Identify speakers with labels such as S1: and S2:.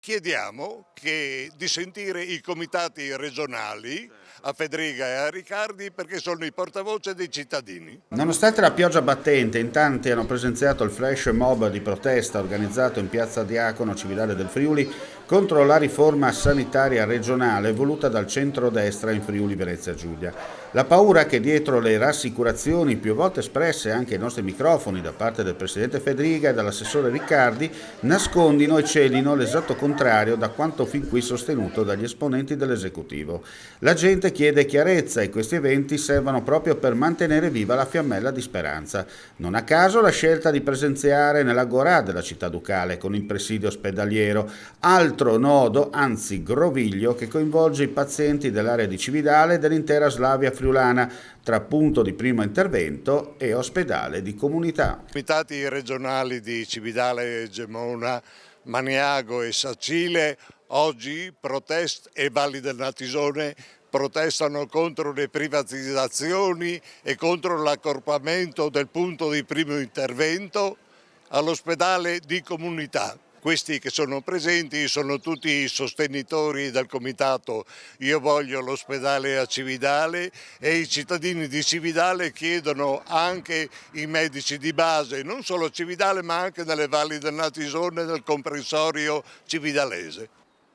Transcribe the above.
S1: Chiediamo di sentire i comitati regionali a Fedriga e a Riccardi perché sono i portavoce dei cittadini.
S2: Nonostante la pioggia battente, in tanti hanno presenziato il flash mob di protesta organizzato in piazza Diacono Cividale del Friuli contro la riforma sanitaria regionale voluta dal centrodestra in Friuli Venezia Giulia. La paura che dietro le rassicurazioni più volte espresse anche ai nostri microfoni da parte del presidente Fedriga e dall'assessore Riccardi nascondino e celino l'esatto contrario da quanto fin qui sostenuto dagli esponenti dell'esecutivo. La gente chiede chiarezza e questi eventi servono proprio per mantenere viva la fiammella di speranza. Non a caso la scelta di presenziare nell'Agorà della città ducale con il presidio ospedaliero, altro nodo, anzi groviglio, che coinvolge i pazienti dell'area di Cividale e dell'intera Slavia friulana, tra punto di primo intervento e ospedale di comunità.
S1: I comitati regionali di Cividale, Gemona, Maniago e Sacile oggi e Valli del Natisone protestano contro le privatizzazioni e contro l'accorpamento del punto di primo intervento all'ospedale di comunità. Questi che sono presenti sono tutti i sostenitori del comitato Io voglio l'ospedale a Cividale e i cittadini di Cividale chiedono anche i medici di base, non solo a Cividale ma anche nelle valli del Natisone e del comprensorio cividalese.